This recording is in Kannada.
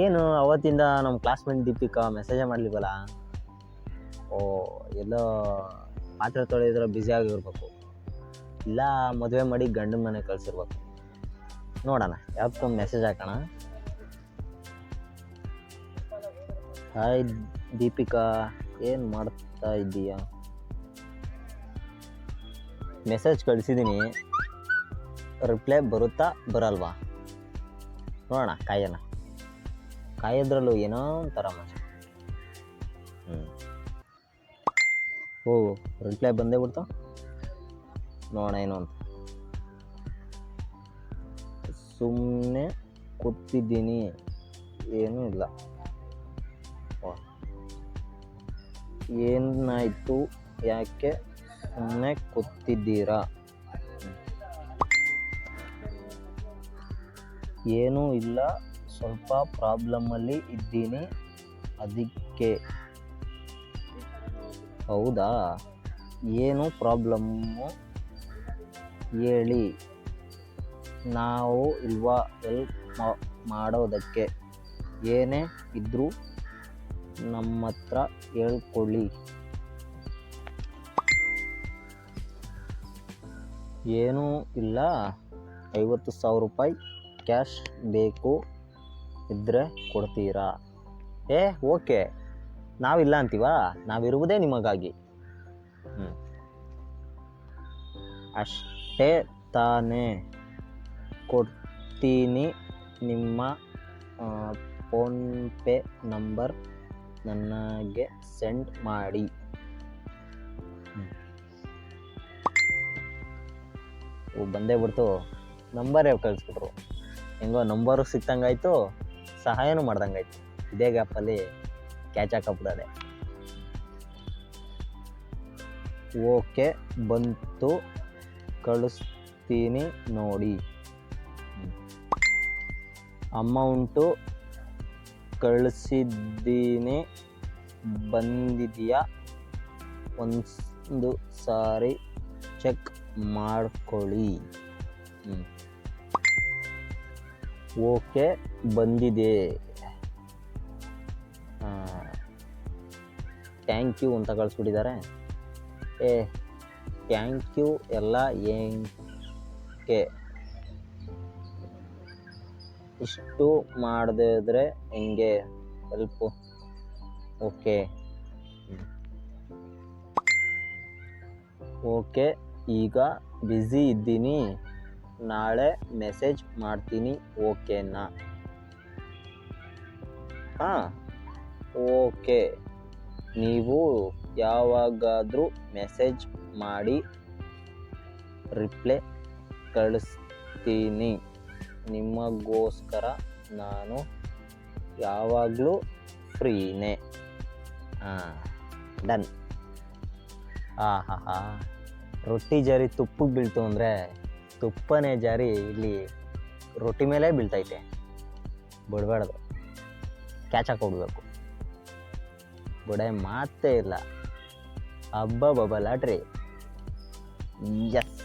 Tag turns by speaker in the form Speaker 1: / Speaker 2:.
Speaker 1: ಏನು ಅವತ್ತಿಂದ ನಮ್ಮ ಕ್ಲಾಸ್ಮೇಟ್ ದೀಪಿಕಾ ಮೆಸೇಜೇ ಮಾಡಲಿಲ್ವಲ್ಲ? ಓ, ಎಲ್ಲೋ ಪಾತ್ರೆ ತೊಳೆದ್ರೆ ಬ್ಯುಸಿ ಆಗಿರ್ಬೇಕು, ಇಲ್ಲ ಮದುವೆ ಮಾಡಿ ಗಂಡನ ಮನೆ ಕಳಿಸಿರ್ಬೇಕು. ನೋಡೋಣ, ಯಾವ್ದಕ್ಕೊಂದು ಮೆಸೇಜ್ ಹಾಕೋಣ. ಹಾಯ್ ದೀಪಿಕಾ, ಏನು ಮಾಡ್ತಾ ಇದ್ದೀಯಾ? ಮೆಸೇಜ್ ಕಳಿಸಿದ್ದೀನಿ, ರಿಪ್ಲೈ ಬರುತ್ತಾ ಬರಲ್ವಾ ನೋಡೋಣ. ಕಾಯೋದ್ರಲ್ಲೂ ಏನೋ ಒಂಥರ ಮಜಾ. ಓ, ರಿಪ್ಲೈ ಬಂದೇ ಬಿಡ್ತು. ನೋಡೋಣ ಏನು ಅಂತ. ಸುಮ್ಮನೆ ಕೂತಿದ್ದೀನಿ, ಏನೂ ಇಲ್ಲ. ಏನಾಯಿತು, ಯಾಕೆ ಸುಮ್ಮನೆ ಕೂತಿದ್ದೀರಾ? ಏನೂ ಇಲ್ಲ, ಸ್ವಲ್ಪ ಪ್ರಾಬ್ಲಮ್ಮಲ್ಲಿ ಇದ್ದೀನಿ, ಅದಕ್ಕೆ. ಹೌದಾ, ಏನು ಪ್ರಾಬ್ಲಮ್ಮು ಹೇಳಿ, ನಾವು ಇಲ್ವಾ ಹೆಲ್ಪ್ ಮಾಡೋದಕ್ಕೆ? ಏನೇ ಇದ್ದರೂ ನಮ್ಮ ಹತ್ರ ಹೇಳ್ಕೊಳ್ಳಿ. ಏನೂ ಇಲ್ಲ, 50,000 ರೂಪಾಯಿ ಕ್ಯಾಶ್ ಬೇಕು, ಇದ್ದರೆ ಕೊಡ್ತೀರಾ? ಓಕೆ, ನಾವಿಲ್ಲ ಅಂತೀವ, ನಾವಿರುವುದೇ ನಿಮಗಾಗಿ. ಅಷ್ಟೇ ತಾನೇ, ಕೊಡ್ತೀನಿ. ನಿಮ್ಮ ಫೋನ್ಪೇ ನಂಬರ್ ನನಗೆ ಸೆಂಡ್ ಮಾಡಿ. ಬಂದೇ ಬಿಡ್ತು, ನಂಬರೇ ಕಳಿಸ್ಬಿಟ್ರು. ಹೆಂಗೋ ನಂಬರು ಸಿಕ್ತಂಗಾಯ್ತು, ಸಹಾಯನೂ ಮಾಡ್ದಂಗಾಯ್ತು. ಇದೇ ಗ್ಯಾಪಲ್ಲಿ ಕ್ಯಾಚ್ ಹಾಕಬಿಡೋದೆ. ಓಕೆ, ಬಂತು, ಕಳಿಸ್ತೀನಿ ನೋಡಿ. ಅಮೌಂಟು ಕಳಿಸಿದ್ದೀನಿ, ಬಂದಿದೆಯಾ ಒಂದು ಸಾರಿ ಚೆಕ್ ಮಾಡ್ಕೊಳ್ಳಿ. ಓಕೆ, ಬಂದಿದೆ. ಥ್ಯಾಂಕ್ ಯು ಅಂತ ಕಳಿಸ್ಬಿಟ್ಟಿದ್ದಾರೆ. ಥ್ಯಾಂಕ್ ಯು ಎಲ್ಲ ಏನಕ್ಕೆ? ಇಷ್ಟು ಮಾಡದಿದ್ರೆ ಹೆಂಗೆ ಹೆಲ್ಪು? ಓಕೆ ಓಕೆ, ಈಗ ಬ್ಯುಸಿ ಇದ್ದೀನಿ, ನಾಳೆ ಮೆಸೇಜ್ ಮಾಡ್ತೀನಿ, ಓಕೆನಾ? ಓಕೆ, ನೀವು ಯಾವಾಗಾದರೂ ಮೆಸೇಜ್ ಮಾಡಿ, ರಿಪ್ಲೈ ಕಳಿಸ್ತೀನಿ. ನಿಮಗೋಸ್ಕರ ನಾನು ಯಾವಾಗಲೂ ಫ್ರೀನೇ. ಡನ್. ರೊಟ್ಟಿ ಜಾರಿ ತುಪ್ಪಕ್ಕೆ ಬೀಳ್ತು ಅಂದರೆ ತುಪ್ಪನೇ ಜಾರಿ ಇಲ್ಲಿ ರೊಟ್ಟಿ ಮೇಲೆ ಬೀಳ್ತೈತೆ. ಬಿಡಬಾರ್ದು, ಕ್ಯಾಚ್ ಹಾಕೊಡ್ಬೇಕು. ಬುಡೆ ಮಾತೇ ಇಲ್ಲ. ಹಬ್ಬ ಲಾಟ್ರಿ. ಎಸ್.